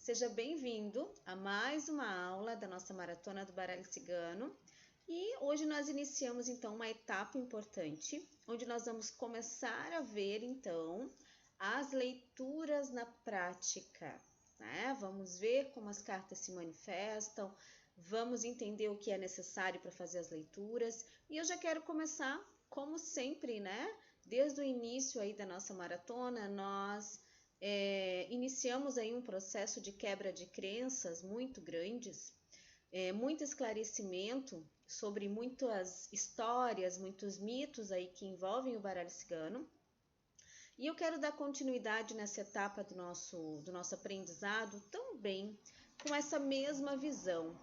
Seja bem-vindo a mais uma aula da nossa Maratona do Baralho Cigano. E hoje nós iniciamos então uma etapa importante, onde nós vamos começar a ver então as leituras na prática, né? Vamos ver como as cartas se manifestam, vamos entender o que é necessário para fazer as leituras. E eu já quero começar, como sempre, né? Desde o início aí da nossa maratona, nós iniciamos aí um processo de quebra de crenças muito grandes, muito esclarecimento sobre muitas histórias, muitos mitos aí que envolvem o baralho cigano. E eu quero dar continuidade nessa etapa do nosso aprendizado também com essa mesma visão.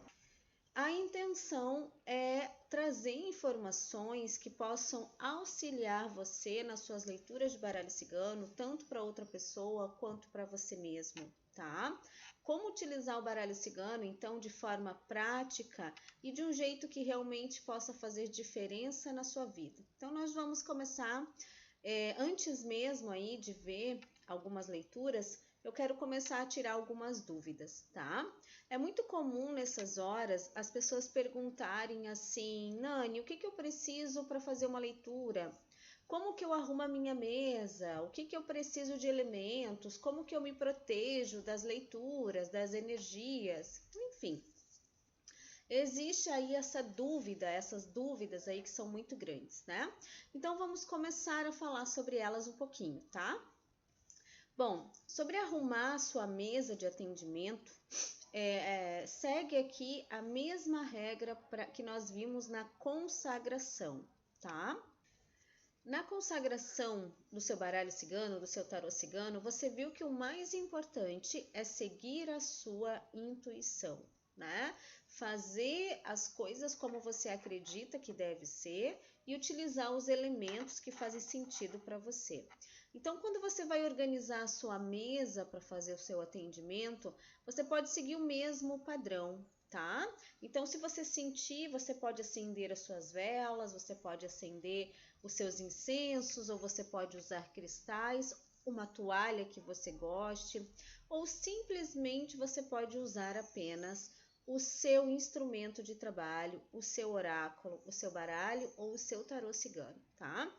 A intenção é trazer informações que possam auxiliar você nas suas leituras de baralho cigano, tanto para outra pessoa quanto para você mesmo, tá? Como utilizar o baralho cigano, então, de forma prática e de um jeito que realmente possa fazer diferença na sua vida. Então, nós vamos começar, antes mesmo aí de ver algumas leituras, eu quero começar a tirar algumas dúvidas, tá? É muito comum nessas horas as pessoas perguntarem assim: Nani, o que eu preciso para fazer uma leitura? Como que eu arrumo a minha mesa? O que eu preciso de elementos? Como que eu me protejo das leituras, das energias? Enfim, existe aí essas dúvidas aí que são muito grandes, né? Então vamos começar a falar sobre elas um pouquinho, tá? Bom, sobre arrumar a sua mesa de atendimento, segue aqui a mesma regra que nós vimos na consagração, tá? Na consagração do seu baralho cigano, do seu tarô cigano, você viu que o mais importante é seguir a sua intuição, né? Fazer as coisas como você acredita que deve ser e utilizar os elementos que fazem sentido para você. Então, quando você vai organizar a sua mesa para fazer o seu atendimento, você pode seguir o mesmo padrão, tá? Então, se você sentir, você pode acender as suas velas, você pode acender os seus incensos, ou você pode usar cristais, uma toalha que você goste, ou simplesmente você pode usar apenas o seu instrumento de trabalho, o seu oráculo, o seu baralho ou o seu tarô cigano, tá?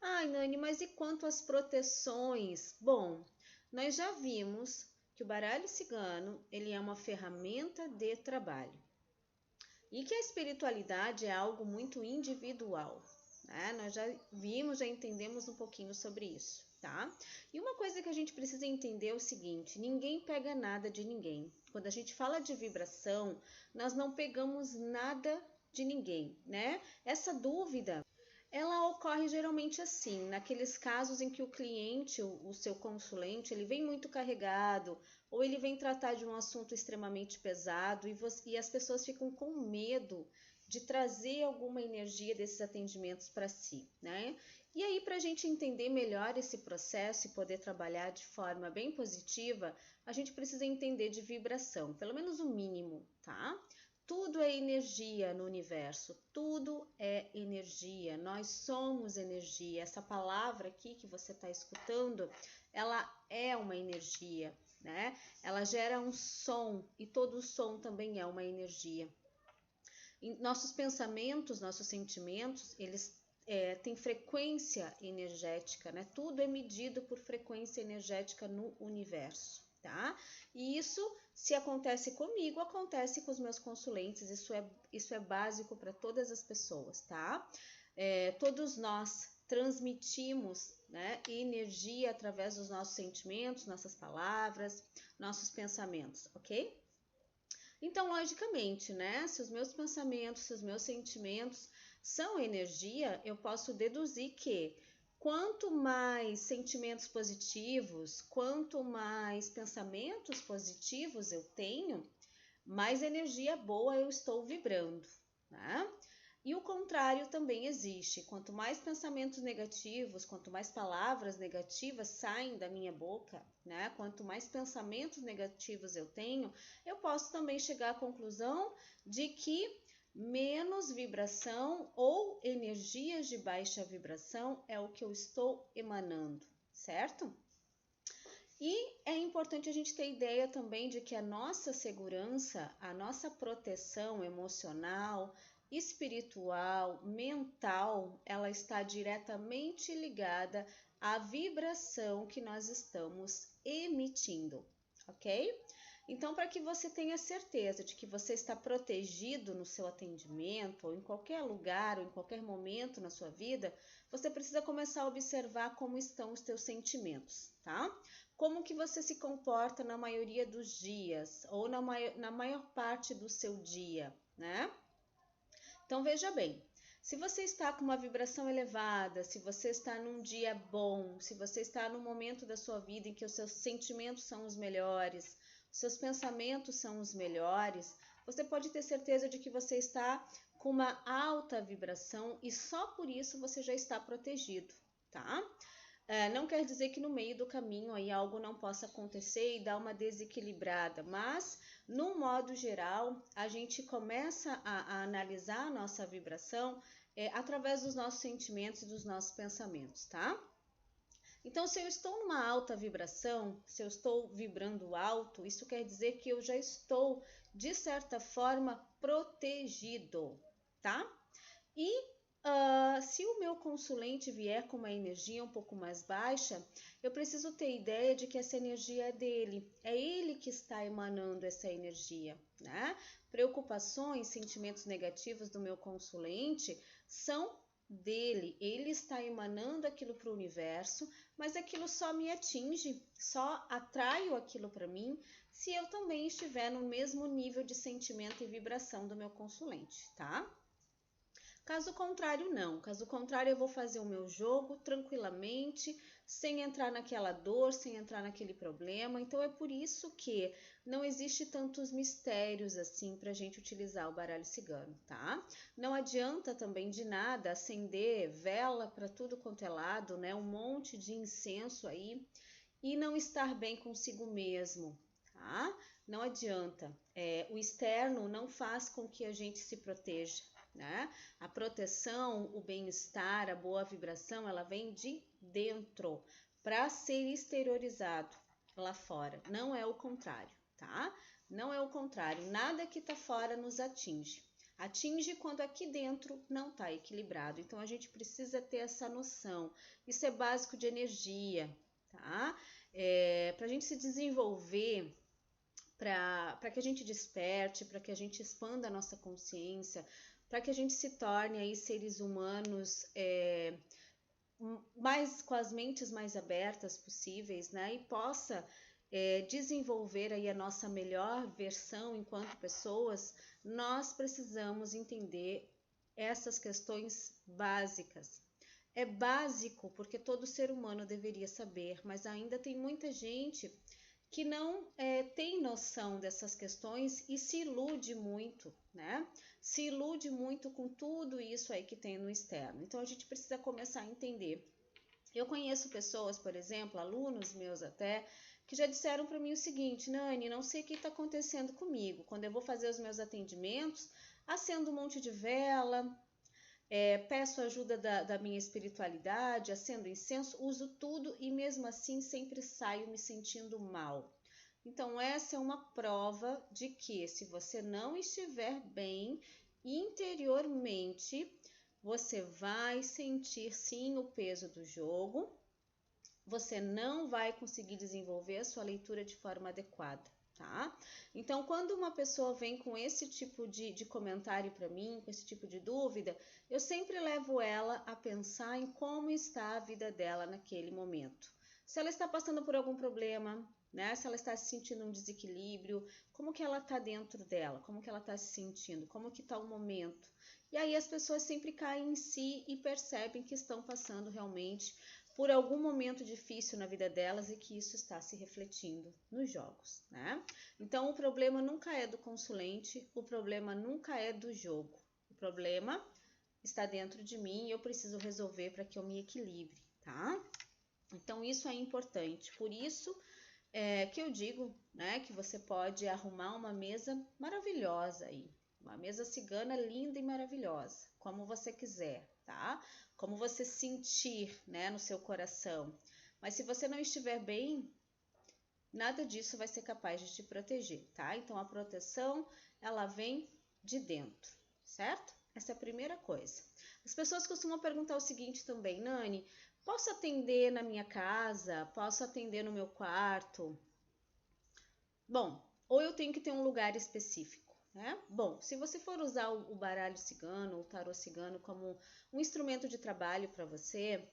Ai, Nani, mas e quanto às proteções? Bom, nós já vimos que o baralho cigano, ele é uma ferramenta de trabalho e que a espiritualidade é algo muito individual, né? Nós já vimos, já entendemos um pouquinho sobre isso, tá? E uma coisa que a gente precisa entender é o seguinte: ninguém pega nada de ninguém. Quando a gente fala de vibração, nós não pegamos nada de ninguém, né? Essa dúvida, ela ocorre geralmente assim, naqueles casos em que o cliente, o seu consulente, ele vem muito carregado, ou ele vem tratar de um assunto extremamente pesado e as pessoas ficam com medo de trazer alguma energia desses atendimentos para si, né? E aí, para a gente entender melhor esse processo e poder trabalhar de forma bem positiva, a gente precisa entender de vibração, pelo menos o mínimo, tá? Tudo é energia no universo, tudo é energia, nós somos energia. Essa palavra aqui que você está escutando, ela é uma energia, né? Ela gera um som e todo som também é uma energia. E nossos pensamentos, nossos sentimentos, eles têm frequência energética, né? Tudo é medido por frequência energética no universo, tá? E isso, se acontece comigo, acontece com os meus consulentes, isso é básico para todas as pessoas, tá? Todos nós transmitimos, né, energia através dos nossos sentimentos, nossas palavras, nossos pensamentos, ok? Então, logicamente, né, se os meus pensamentos, se os meus sentimentos são energia, eu posso deduzir que quanto mais sentimentos positivos, quanto mais pensamentos positivos eu tenho, mais energia boa eu estou vibrando, né? E o contrário também existe. Quanto mais pensamentos negativos, quanto mais palavras negativas saem da minha boca, né? Quanto mais pensamentos negativos eu tenho, eu posso também chegar à conclusão de que menos vibração ou energias de baixa vibração é o que eu estou emanando, certo? E é importante a gente ter ideia também de que a nossa segurança, a nossa proteção emocional, espiritual, mental, ela está diretamente ligada à vibração que nós estamos emitindo, ok? Então, para que você tenha certeza de que você está protegido no seu atendimento, ou em qualquer lugar, ou em qualquer momento na sua vida, você precisa começar a observar como estão os teus sentimentos, tá? Como que você se comporta na maioria dos dias, ou na maior parte do seu dia, né? Então, veja bem, se você está com uma vibração elevada, se você está num dia bom, se você está num momento da sua vida em que os seus sentimentos são os melhores, os seus pensamentos são os melhores, você pode ter certeza de que você está com uma alta vibração e só por isso você já está protegido, tá? Não quer dizer que no meio do caminho aí algo não possa acontecer e dar uma desequilibrada, mas no modo geral a gente começa a analisar a nossa vibração através dos nossos sentimentos e dos nossos pensamentos, tá? Então, se eu estou numa alta vibração, se eu estou vibrando alto, isso quer dizer que eu já estou, de certa forma, protegido, tá? E se o meu consulente vier com uma energia um pouco mais baixa, eu preciso ter ideia de que essa energia é dele, é ele que está emanando essa energia, né? Preocupações, sentimentos negativos do meu consulente são dele, ele está emanando aquilo para o universo, mas aquilo só me atinge, só atraio aquilo para mim se eu também estiver no mesmo nível de sentimento e vibração do meu consulente, tá? Caso contrário, não. Caso contrário, eu vou fazer o meu jogo tranquilamente, sem entrar naquela dor, sem entrar naquele problema. Então, é por isso que não existe tantos mistérios assim para a gente utilizar o baralho cigano, tá? Não adianta também de nada acender vela para tudo quanto é lado, né? Um monte de incenso aí e não estar bem consigo mesmo, tá? Não adianta. O externo não faz com que a gente se proteja, né? A proteção, o bem-estar, a boa vibração, ela vem de dentro para ser exteriorizado lá fora. Não é o contrário, tá? Não é o contrário. Nada que tá fora nos atinge. Atinge quando aqui dentro não está equilibrado. Então a gente precisa ter essa noção. Isso é básico de energia, tá? Para a gente se desenvolver, para que a gente desperte, para que a gente expanda a nossa consciência, para que a gente se torne aí seres humanos mais com as mentes mais abertas possíveis, né? E possa desenvolver aí a nossa melhor versão enquanto pessoas, nós precisamos entender essas questões básicas. É básico porque todo ser humano deveria saber, mas ainda tem muita gente que não tem noção dessas questões e se ilude muito, né? Se ilude muito com tudo isso aí que tem no externo. Então a gente precisa começar a entender. Eu conheço pessoas, por exemplo, alunos meus até, que já disseram para mim o seguinte: Nani, não sei o que está acontecendo comigo. Quando eu vou fazer os meus atendimentos, acendo um monte de vela, peço ajuda da minha espiritualidade, acendo incenso, uso tudo e mesmo assim sempre saio me sentindo mal. Então, essa é uma prova de que se você não estiver bem interiormente, você vai sentir sim o peso do jogo, você não vai conseguir desenvolver a sua leitura de forma adequada, tá? Então, quando uma pessoa vem com esse tipo de comentário para mim, com esse tipo de dúvida, eu sempre levo ela a pensar em como está a vida dela naquele momento. Se ela está passando por algum problema, né? Se ela está se sentindo um desequilíbrio, como que ela está dentro dela, como que ela está se sentindo, como que está o momento. E aí as pessoas sempre caem em si e percebem que estão passando realmente por algum momento difícil na vida delas e que isso está se refletindo nos jogos, né? Então o problema nunca é do consulente, o problema nunca é do jogo. O problema está dentro de mim e eu preciso resolver para que eu me equilibre, tá? Então isso é importante. Por isso que eu digo, né, que você pode arrumar uma mesa maravilhosa aí, uma mesa cigana linda e maravilhosa, como você quiser, tá? Como você sentir, né, no seu coração. Mas se você não estiver bem, nada disso vai ser capaz de te proteger, tá? Então a proteção, ela vem de dentro, certo? Essa é a primeira coisa. As pessoas costumam perguntar o seguinte também: Nani, posso atender na minha casa? Posso atender no meu quarto? Bom, ou eu tenho que ter um lugar específico, né? Bom, se você for usar o baralho cigano, o tarô cigano como um instrumento de trabalho para você,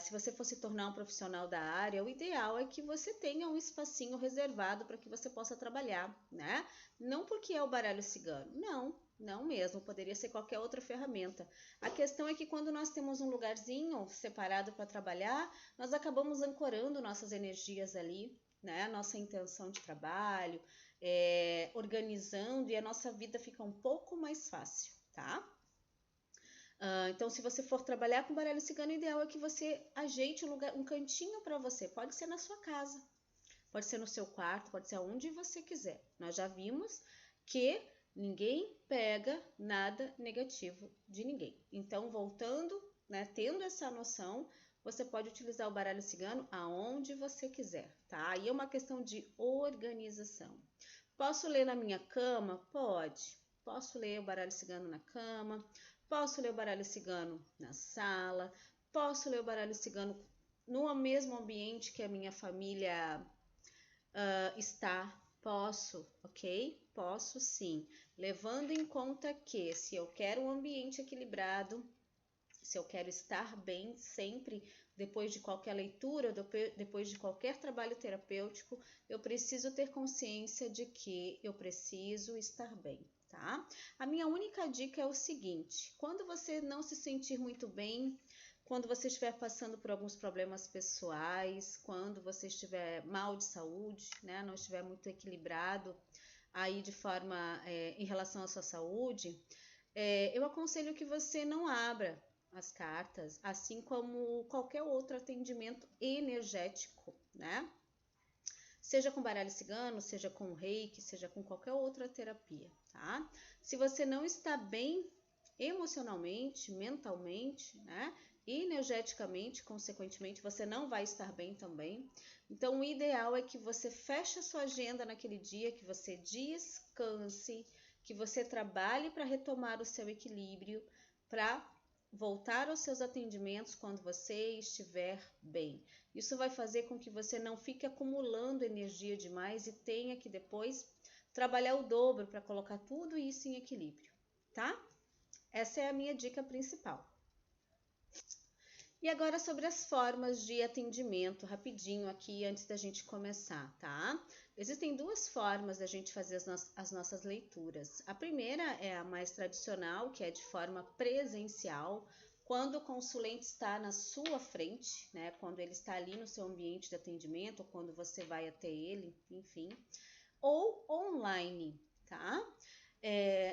se você for se tornar um profissional da área, o ideal é que você tenha um espacinho reservado para que você possa trabalhar, né? Não porque é o baralho cigano, não, não mesmo, poderia ser qualquer outra ferramenta. A questão é que quando nós temos um lugarzinho separado para trabalhar, nós acabamos ancorando nossas energias ali, né? Nossa intenção de trabalho, organizando, e a nossa vida fica um pouco mais fácil, tá? Então, se você for trabalhar com baralho cigano, o ideal é que você ajeite um cantinho para você. Pode ser na sua casa, pode ser no seu quarto, pode ser onde você quiser. Nós já vimos que ninguém pega nada negativo de ninguém. Então, voltando, né, tendo essa noção, você pode utilizar o baralho cigano aonde você quiser, tá? Aí é uma questão de organização. Posso ler na minha cama? Pode. Posso ler o baralho cigano na cama. Posso ler o baralho cigano na sala. Posso ler o baralho cigano no mesmo ambiente que a minha família está. Posso, ok? Posso sim. Levando em conta que se eu quero um ambiente equilibrado, se eu quero estar bem sempre, depois de qualquer leitura, depois de qualquer trabalho terapêutico, eu preciso ter consciência de que eu preciso estar bem, tá? A minha única dica é o seguinte: quando você não se sentir muito bem, quando você estiver passando por alguns problemas pessoais, quando você estiver mal de saúde, né, não estiver muito equilibrado aí de forma em relação à sua saúde, eu aconselho que você não abra as cartas, assim como qualquer outro atendimento energético, né? Seja com baralho cigano, seja com reiki, seja com qualquer outra terapia, tá? Se você não está bem emocionalmente, mentalmente, né? Energeticamente, consequentemente, você não vai estar bem também. Então, o ideal é que você feche a sua agenda naquele dia, que você descanse, que você trabalhe para retomar o seu equilíbrio, para voltar aos seus atendimentos quando você estiver bem. Isso vai fazer com que você não fique acumulando energia demais e tenha que depois trabalhar o dobro para colocar tudo isso em equilíbrio, tá? Essa é a minha dica principal. E agora sobre as formas de atendimento, rapidinho aqui antes da gente começar, tá? Existem duas formas da gente fazer as nossas leituras. A primeira é a mais tradicional, que é de forma presencial, quando o consulente está na sua frente, né? Quando ele está ali no seu ambiente de atendimento, ou quando você vai até ele, enfim. Ou online, tá?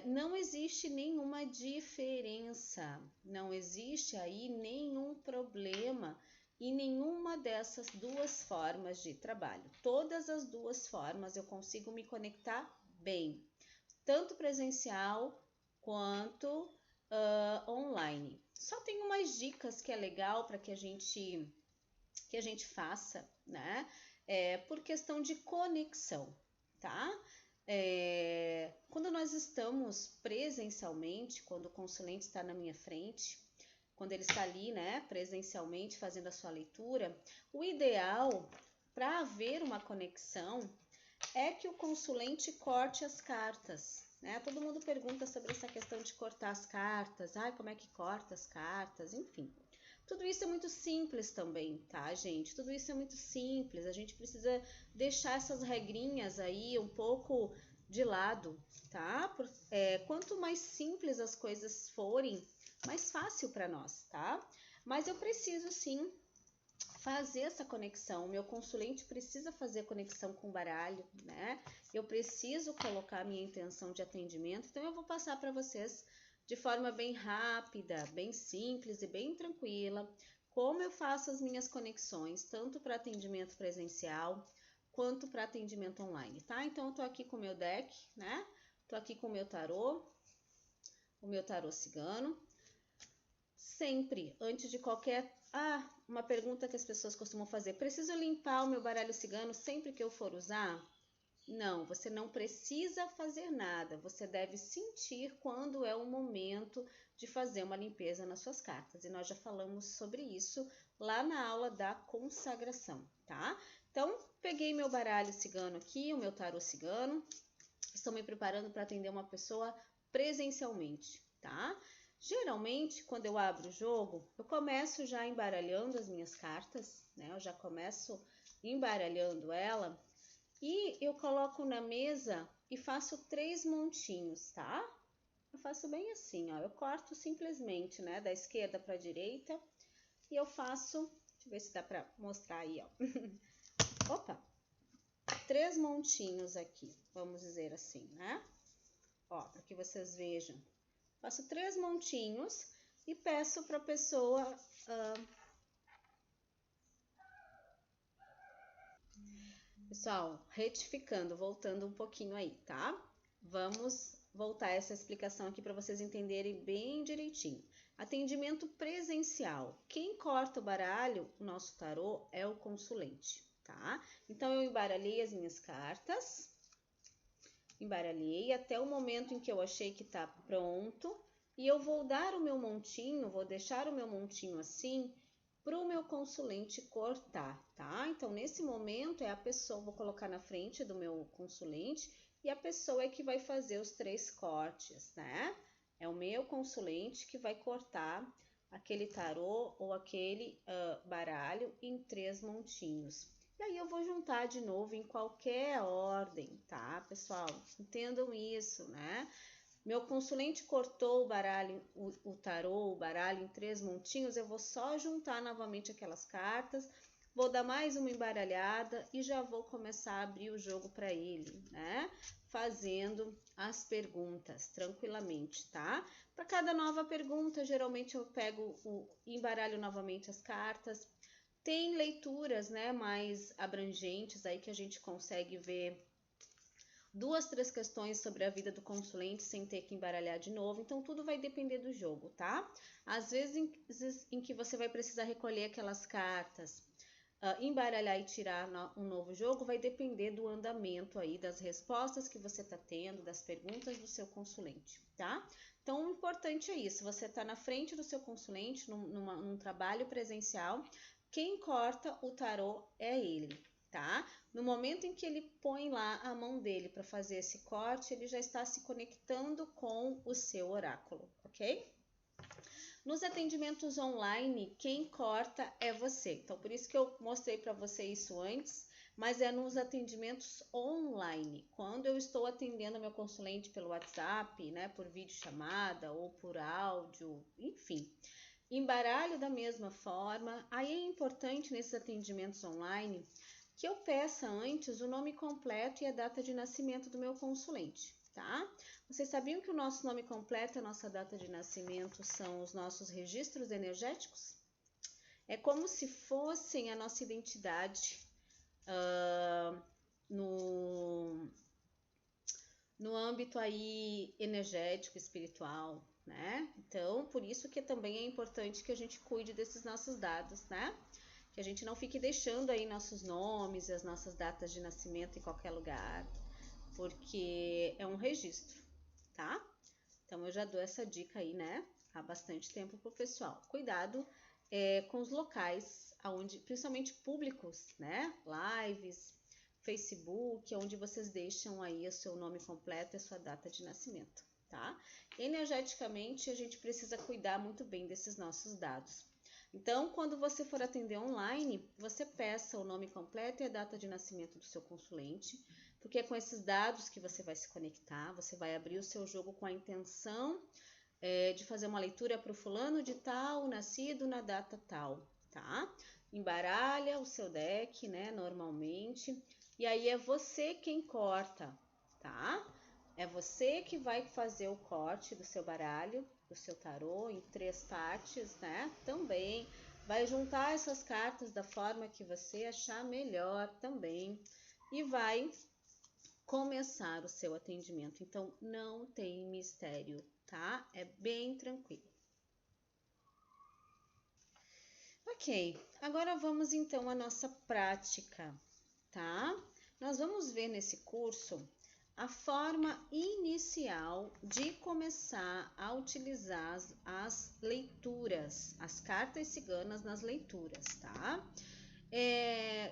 Não existe nenhuma diferença, não existe aí nenhum problema em nenhuma dessas duas formas de trabalho. Todas as duas formas eu consigo me conectar bem, tanto presencial quanto online. Só tem umas dicas que é legal para que a gente faça, né? Por questão de conexão, tá? Quando nós estamos presencialmente, quando o consulente está na minha frente, quando ele está ali, né, presencialmente fazendo a sua leitura, o ideal para haver uma conexão é que o consulente corte as cartas, né? Todo mundo pergunta sobre essa questão de cortar as cartas, como é que corta as cartas, enfim. Tudo isso é muito simples também, tá, gente? Tudo isso é muito simples. A gente precisa deixar essas regrinhas aí um pouco de lado, tá? Quanto mais simples as coisas forem, mais fácil para nós, tá? Mas eu preciso sim fazer essa conexão. O meu consulente precisa fazer a conexão com o baralho, né? Eu preciso colocar a minha intenção de atendimento. Então eu vou passar para vocês de forma bem rápida, bem simples e bem tranquila, como eu faço as minhas conexões, tanto para atendimento presencial quanto para atendimento online, tá? Então eu tô aqui com o meu deck, né? Tô aqui com o meu tarô cigano. sempre, antes de qualquer... uma pergunta que as pessoas costumam fazer. Preciso limpar o meu baralho cigano sempre que eu for usar? Não, você não precisa fazer nada. Você deve sentir quando é o momento de fazer uma limpeza nas suas cartas. E nós já falamos sobre isso lá na aula da consagração, tá? Então, peguei meu baralho cigano aqui, o meu tarô cigano. Estou me preparando para atender uma pessoa presencialmente, tá? Geralmente, quando eu abro o jogo, eu começo já embaralhando as minhas cartas, né? Eu já começo embaralhando ela e eu coloco na mesa e faço 3 montinhos, tá? Eu faço bem assim, ó. Eu corto simplesmente, né? Da esquerda para a direita e eu faço... Deixa eu ver se dá para mostrar aí, ó. Opa! 3 montinhos aqui, vamos dizer assim, né? Ó, para que vocês vejam. Faço 3 montinhos e peço para a pessoa... Pessoal, retificando, voltando um pouquinho aí, tá? Vamos voltar essa explicação aqui para vocês entenderem bem direitinho. Atendimento presencial. Quem corta o baralho, o nosso tarô, é o consulente, tá? Então, eu embaralhei as minhas cartas, embaralhei até o momento em que eu achei que tá pronto e eu vou dar o meu montinho, vou deixar o meu montinho assim para o meu consulente cortar, tá? Então, nesse momento, é a pessoa, vou colocar na frente do meu consulente e a pessoa é que vai fazer os 3 cortes, né? É o meu consulente que vai cortar aquele tarô ou aquele baralho em 3 montinhos. E aí eu vou juntar de novo em qualquer ordem, tá, pessoal? Entendam isso, né? Meu consulente cortou o baralho, o tarô, o baralho em 3 montinhos, eu vou só juntar novamente aquelas cartas, vou dar mais uma embaralhada e já vou começar a abrir o jogo para ele, né? Fazendo as perguntas tranquilamente, tá? Para cada nova pergunta, geralmente eu pego embaralho novamente as cartas. Tem leituras, né, mais abrangentes aí que a gente consegue ver 2, 3 questões sobre a vida do consulente sem ter que embaralhar de novo. Então, tudo vai depender do jogo, tá? Às vezes em que você vai precisar recolher aquelas cartas, embaralhar e tirar um novo jogo, vai depender do andamento aí, das respostas que você tá tendo, das perguntas do seu consulente, tá? Então, o importante é isso, você tá na frente do seu consulente, num trabalho presencial, quem corta o tarô é ele, tá? No momento em que ele põe lá a mão dele para fazer esse corte, ele já está se conectando com o seu oráculo, ok? Nos atendimentos online, quem corta é você. Então, por isso que eu mostrei para você isso antes, mas é nos atendimentos online. Quando eu estou atendendo meu consulente pelo WhatsApp, né, por videochamada ou por áudio, enfim. Embaralho da mesma forma. Aí é importante nesses atendimentos online que eu peça antes o nome completo e a data de nascimento do meu consulente, tá? Vocês sabiam que o nosso nome completo e a nossa data de nascimento são os nossos registros energéticos? É como se fossem a nossa identidade no âmbito aí energético, espiritual, né? Então, por isso que também é importante que a gente cuide desses nossos dados, né? Que a gente não fique deixando aí nossos nomes e as nossas datas de nascimento em qualquer lugar, porque é um registro, tá? Então eu já dou essa dica aí, né? Há bastante tempo pro pessoal. Cuidado com os locais, onde, principalmente públicos, né? Lives, Facebook, onde vocês deixam aí o seu nome completo e a sua data de nascimento, tá? Energeticamente, a gente precisa cuidar muito bem desses nossos dados. Então, quando você for atender online, você peça o nome completo e a data de nascimento do seu consulente, porque é com esses dados que você vai se conectar, você vai abrir o seu jogo com a intenção de fazer uma leitura para o fulano de tal, nascido na data tal, tá? Embaralha o seu deck, né, normalmente, e aí é você quem corta, tá? É você que vai fazer o corte do seu baralho, do seu tarô, em 3 partes, né? Também vai juntar essas cartas da forma que você achar melhor também e vai começar o seu atendimento. Então, não tem mistério, tá? É bem tranquilo. Ok, agora vamos então à nossa prática, tá? Nós vamos ver nesse curso a forma inicial de começar a utilizar as leituras, as cartas ciganas nas leituras, tá?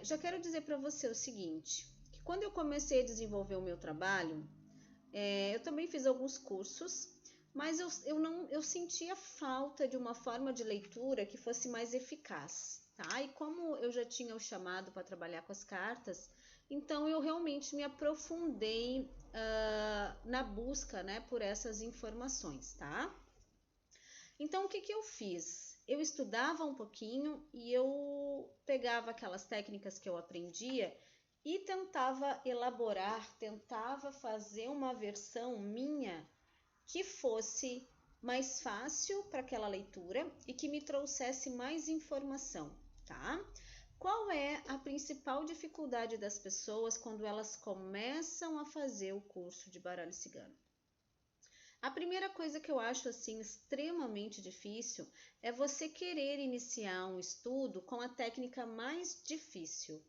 Já quero dizer para você o seguinte, que quando eu comecei a desenvolver o meu trabalho, eu também fiz alguns cursos, mas eu sentia falta de uma forma de leitura que fosse mais eficaz, tá? E como eu já tinha o chamado para trabalhar com as cartas, então eu realmente me aprofundei na busca, né, por essas informações, tá? Então o que eu fiz? Eu estudava um pouquinho e eu pegava aquelas técnicas que eu aprendia e tentava elaborar, tentava fazer uma versão minha que fosse mais fácil para aquela leitura e que me trouxesse mais informação, tá? Qual é a principal dificuldade das pessoas quando elas começam a fazer o curso de baralho cigano? A primeira coisa que eu acho assim extremamente difícil é você querer iniciar um estudo com a técnica mais difícil,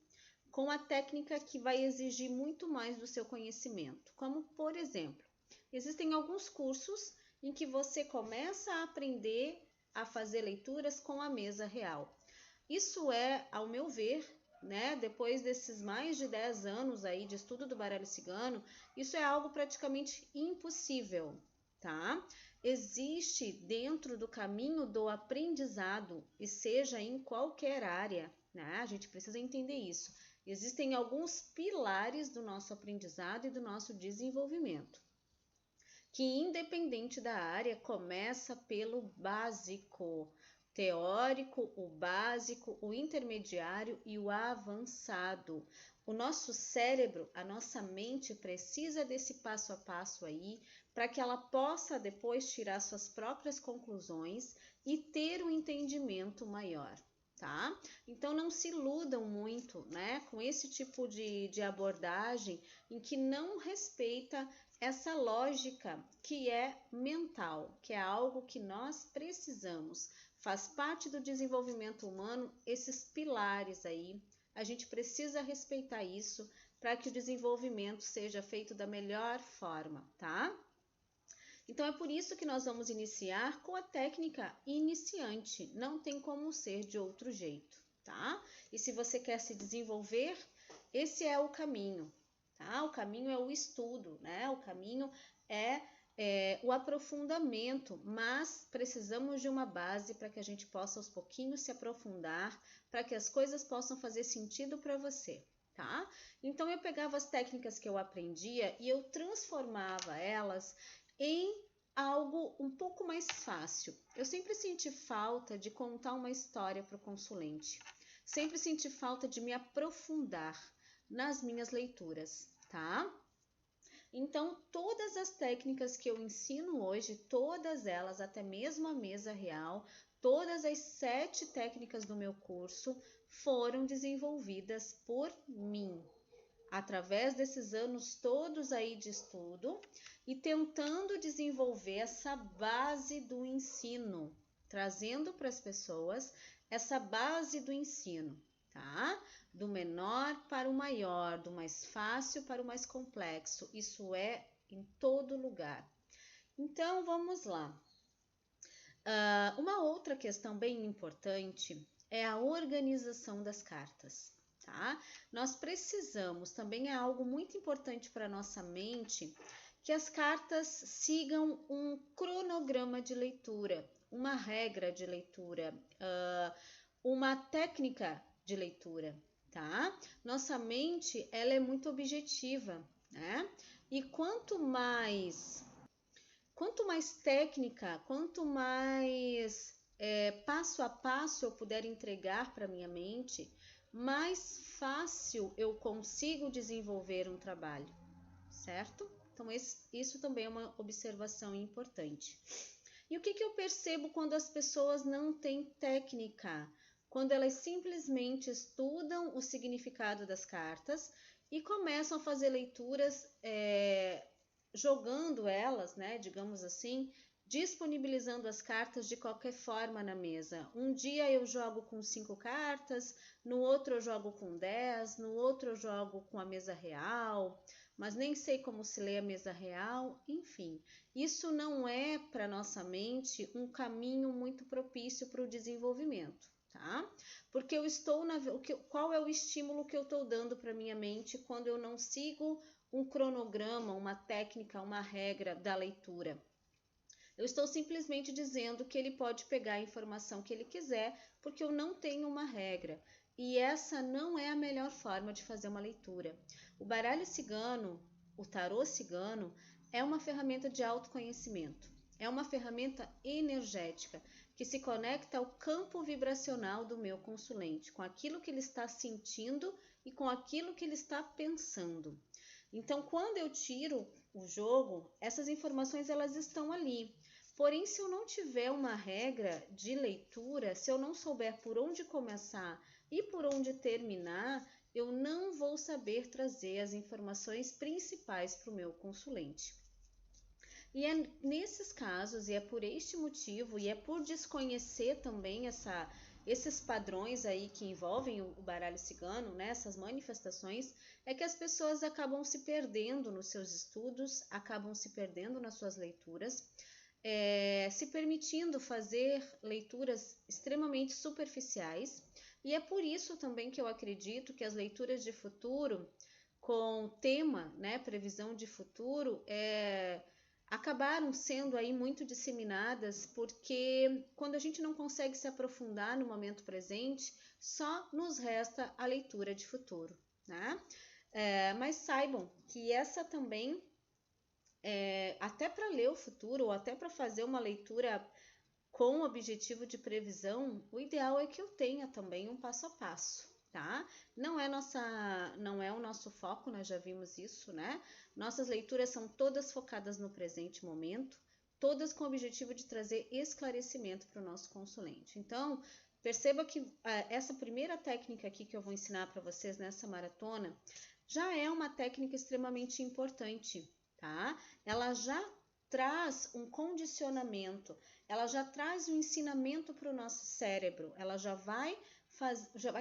com a técnica que vai exigir muito mais do seu conhecimento. Como, por exemplo, existem alguns cursos em que você começa a aprender a fazer leituras com a mesa real. Isso é, ao meu ver, né, depois desses mais de 10 anos aí de estudo do baralho cigano, isso é algo praticamente impossível, tá? Existe dentro do caminho do aprendizado, e seja em qualquer área, né? A gente precisa entender isso. Existem alguns pilares do nosso aprendizado e do nosso desenvolvimento, que independente da área, começa pelo básico, teórico, o básico, o intermediário e o avançado. O nosso cérebro, a nossa mente precisa desse passo a passo aí, para que ela possa depois tirar suas próprias conclusões e ter um entendimento maior, tá? Então não se iludam muito, né, com esse tipo de abordagem em que não respeita essa lógica que é mental, que é algo que nós precisamos. Faz parte do desenvolvimento humano esses pilares aí. A gente precisa respeitar isso para que o desenvolvimento seja feito da melhor forma, tá? Então é por isso que nós vamos iniciar com a técnica iniciante, não tem como ser de outro jeito, tá? E se você quer se desenvolver, esse é o caminho, tá? O caminho é o estudo, né? O caminho é o aprofundamento, mas precisamos de uma base para que a gente possa aos pouquinhos se aprofundar, para que as coisas possam fazer sentido para você, tá? Então eu pegava as técnicas que eu aprendia e eu transformava elas em algo um pouco mais fácil. Eu sempre senti falta de contar uma história para o consulente. Sempre senti falta de me aprofundar nas minhas leituras, tá? Então, todas as técnicas que eu ensino hoje, todas elas, até mesmo a mesa real, todas as 7 técnicas do meu curso foram desenvolvidas por mim, através desses anos todos aí de estudo e tentando desenvolver essa base do ensino, trazendo para as pessoas essa base do ensino, tá? Do menor para o maior, do mais fácil para o mais complexo. Isso é em todo lugar. Então, vamos lá. Uma outra questão bem importante é a organização das cartas, tá? Nós precisamos, também é algo muito importante para nossa mente, que as cartas sigam um cronograma de leitura, uma regra de leitura, uma técnica de leitura, tá? Nossa mente, ela é muito objetiva, né? E quanto mais técnica, quanto mais passo a passo eu puder entregar para minha mente, mais fácil eu consigo desenvolver um trabalho, certo? Então, isso também é uma observação importante. E o que eu percebo quando as pessoas não têm técnica? Quando elas simplesmente estudam o significado das cartas e começam a fazer leituras jogando elas, né, digamos assim, disponibilizando as cartas de qualquer forma na mesa. Um dia eu jogo com 5 cartas, no outro eu jogo com 10, no outro eu jogo com a mesa real, mas nem sei como se lê a mesa real, enfim. Isso não é para nossa mente um caminho muito propício para o desenvolvimento, tá? Porque eu estou qual é o estímulo que eu estou dando para minha mente quando eu não sigo um cronograma, uma técnica, uma regra da leitura? Eu estou simplesmente dizendo que ele pode pegar a informação que ele quiser, porque eu não tenho uma regra. E essa não é a melhor forma de fazer uma leitura. O baralho cigano, o tarô cigano, é uma ferramenta de autoconhecimento. É uma ferramenta energética que se conecta ao campo vibracional do meu consulente, com aquilo que ele está sentindo e com aquilo que ele está pensando. Então, quando eu tiro o jogo, essas informações elas estão ali. Porém, se eu não tiver uma regra de leitura, se eu não souber por onde começar e por onde terminar, eu não vou saber trazer as informações principais para o meu consulente. E é nesses casos, e é por este motivo, e é por desconhecer também esses padrões aí que envolvem o baralho cigano, né, essas manifestações, é que as pessoas acabam se perdendo nos seus estudos, acabam se perdendo nas suas leituras, se permitindo fazer leituras extremamente superficiais, e é por isso também que eu acredito que as leituras de futuro, com tema, né, previsão de futuro, acabaram sendo aí muito disseminadas, porque quando a gente não consegue se aprofundar no momento presente, só nos resta a leitura de futuro, né? Mas saibam que essa também até para ler o futuro ou até para fazer uma leitura com objetivo de previsão, o ideal é que eu tenha também um passo a passo, tá? Não é o nosso foco, nós já vimos isso, né? Nossas leituras são todas focadas no presente momento, todas com o objetivo de trazer esclarecimento para o nosso consulente. Então, perceba que essa primeira técnica aqui que eu vou ensinar para vocês nessa maratona já é uma técnica extremamente importante, tá? Ela já traz um condicionamento, ela já traz um ensinamento para o nosso cérebro, ela já vai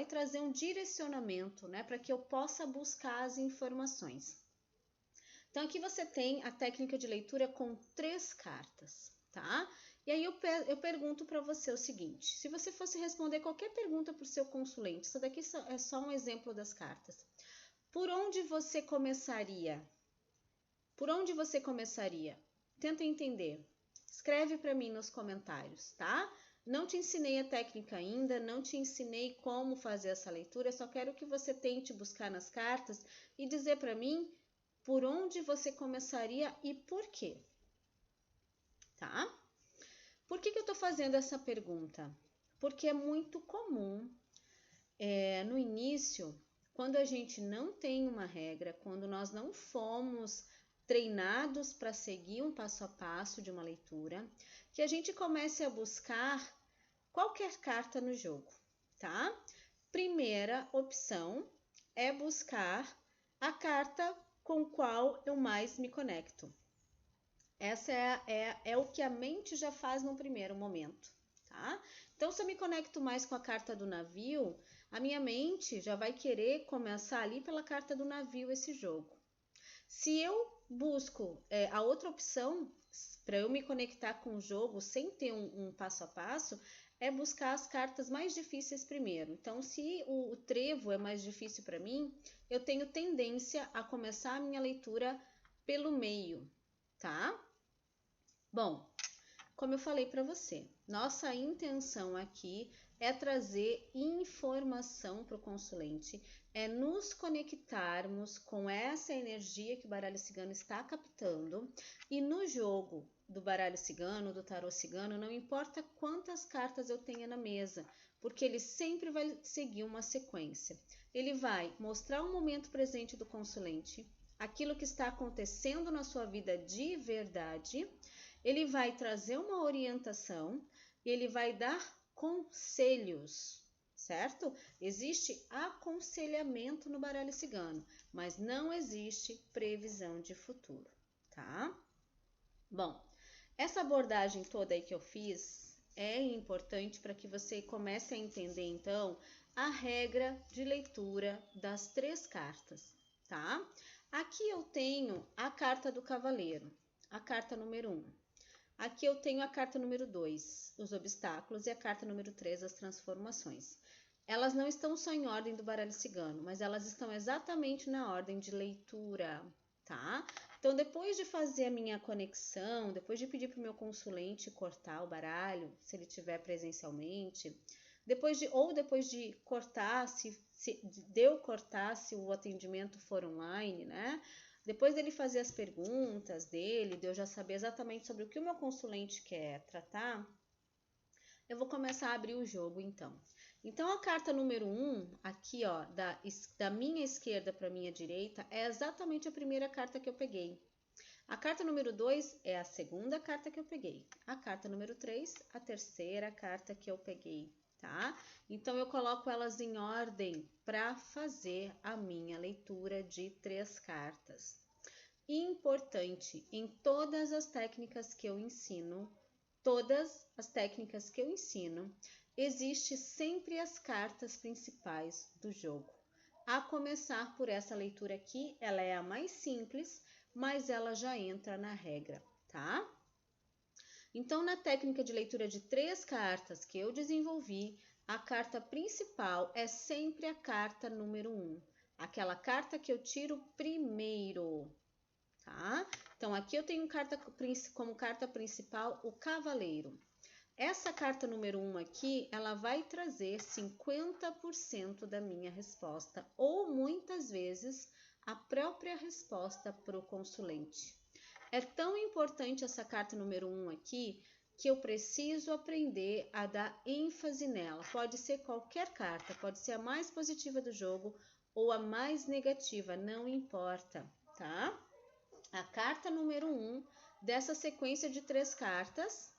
trazer um direcionamento, né, para que eu possa buscar as informações. Então, aqui você tem a técnica de leitura com 3 cartas, tá? E aí eu pergunto para você o seguinte, se você fosse responder qualquer pergunta para o seu consulente, isso daqui é só um exemplo das cartas. Por onde você começaria? Por onde você começaria? Tenta entender. Escreve para mim nos comentários, tá? Não te ensinei a técnica ainda, não te ensinei como fazer essa leitura, só quero que você tente buscar nas cartas e dizer para mim por onde você começaria e por quê, tá? Por que eu estou fazendo essa pergunta? Porque é muito comum, no início, quando a gente não tem uma regra, quando nós não fomos treinados para seguir um passo a passo de uma leitura, que a gente comece a buscar qualquer carta no jogo, tá? Primeira opção é buscar a carta com qual eu mais me conecto. Essa é o que a mente já faz no primeiro momento, tá? Então, se eu me conecto mais com a carta do navio, a minha mente já vai querer começar ali pela carta do navio esse jogo. Se eu busco a outra opção para eu me conectar com o jogo sem ter um passo a passo, é buscar as cartas mais difíceis primeiro. Então, se o trevo é mais difícil para mim, eu tenho tendência a começar a minha leitura pelo meio, tá? Bom, como eu falei para você, nossa intenção aqui é trazer informação para o consulente, é nos conectarmos com essa energia que o baralho cigano está captando, e no jogo do baralho cigano, do tarô cigano, não importa quantas cartas eu tenha na mesa, porque ele sempre vai seguir uma sequência. Ele vai mostrar o momento presente do consulente, aquilo que está acontecendo na sua vida de verdade, ele vai trazer uma orientação e ele vai dar conselhos, certo? Existe aconselhamento no baralho cigano, mas não existe previsão de futuro, tá? Bom, Essa abordagem toda aí que eu fiz é importante para que você comece a entender, então, a regra de leitura das 3 cartas, tá? Aqui eu tenho a carta do cavaleiro, a carta número 1. Aqui eu tenho a carta número 2, os obstáculos, e a carta número 3, as transformações. Elas não estão só em ordem do baralho cigano, mas elas estão exatamente na ordem de leitura, tá? Então, depois de fazer a minha conexão, depois de pedir para o meu consulente cortar o baralho, se ele tiver presencialmente, depois de cortar, se eu cortar, se o atendimento for online, né? Depois dele fazer as perguntas dele, de eu já saber exatamente sobre o que o meu consulente quer tratar, eu vou começar a abrir o jogo, então. Então, a carta número 1, aqui, ó, da minha esquerda para a minha direita, é exatamente a primeira carta que eu peguei. A carta número 2 é a segunda carta que eu peguei. A carta número 3, a terceira carta que eu peguei, tá? Então, eu coloco elas em ordem para fazer a minha leitura de 3 cartas. Importante, em todas as técnicas que eu ensino, existe sempre as cartas principais do jogo. A começar por essa leitura aqui, ela é a mais simples, mas ela já entra na regra, tá? Então, na técnica de leitura de 3 cartas que eu desenvolvi, a carta principal é sempre a carta número 1, aquela carta que eu tiro primeiro, tá? Então, aqui eu tenho como carta principal o cavaleiro. Essa carta número 1 aqui, ela vai trazer 50% da minha resposta, ou muitas vezes a própria resposta para o consulente. É tão importante essa carta número 1 aqui, que eu preciso aprender a dar ênfase nela. Pode ser qualquer carta, pode ser a mais positiva do jogo ou a mais negativa, não importa, tá? A carta número 1 dessa sequência de 3 cartas,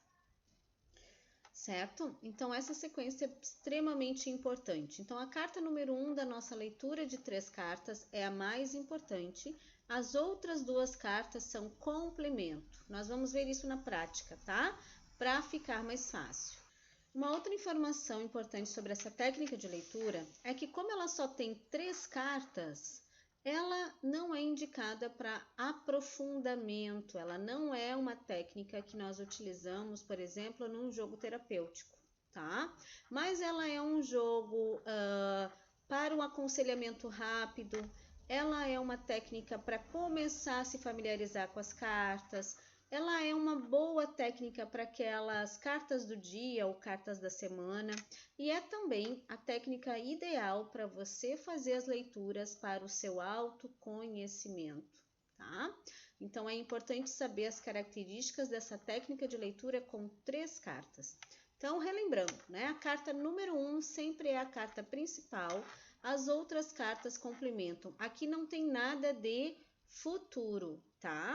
certo? Então, essa sequência é extremamente importante. Então, a carta número 1 da nossa leitura de 3 cartas é a mais importante. As outras 2 cartas são complemento. Nós vamos ver isso na prática, tá? Para ficar mais fácil. Uma outra informação importante sobre essa técnica de leitura é que, como ela só tem 3 cartas, ela não é indicada para aprofundamento, ela não é uma técnica que nós utilizamos, por exemplo, num jogo terapêutico, tá? Mas ela é um jogo para um aconselhamento rápido, ela é uma técnica para começar a se familiarizar com as cartas, ela é uma boa técnica para aquelas cartas do dia ou cartas da semana e é também a técnica ideal para você fazer as leituras para o seu autoconhecimento, tá? Então, é importante saber as características dessa técnica de leitura com 3 cartas. Então, relembrando, né? A carta número 1 sempre é a carta principal, as outras cartas complementam. Aqui não tem nada de futuro, tá?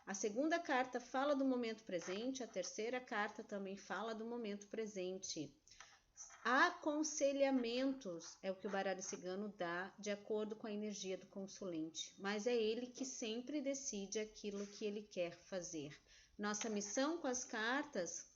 A segunda carta fala do momento presente, a terceira carta também fala do momento presente. Aconselhamentos é o que o baralho cigano dá de acordo com a energia do consulente, mas é ele que sempre decide aquilo que ele quer fazer. Nossa missão com as cartas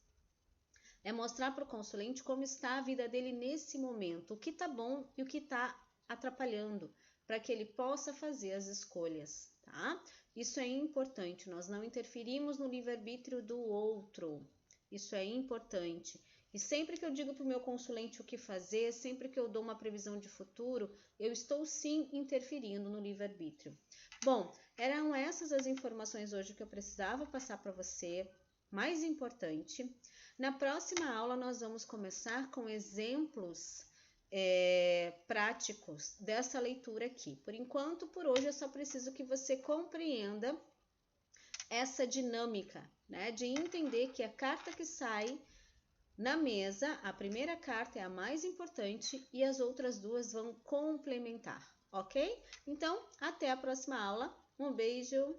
é mostrar para o consulente como está a vida dele nesse momento, o que está bom e o que está atrapalhando, para que ele possa fazer as escolhas, tá? Isso é importante, nós não interferimos no livre-arbítrio do outro, isso é importante. E sempre que eu digo para o meu consulente o que fazer, sempre que eu dou uma previsão de futuro, eu estou sim interferindo no livre-arbítrio. Bom, eram essas as informações hoje que eu precisava passar para você. Mais importante, na próxima aula nós vamos começar com exemplos práticos dessa leitura aqui. Por enquanto, por hoje, eu só preciso que você compreenda essa dinâmica, né? De entender que a carta que sai na mesa, a primeira carta é a mais importante e as outras 2 vão complementar, ok? Então, até a próxima aula. Um beijo!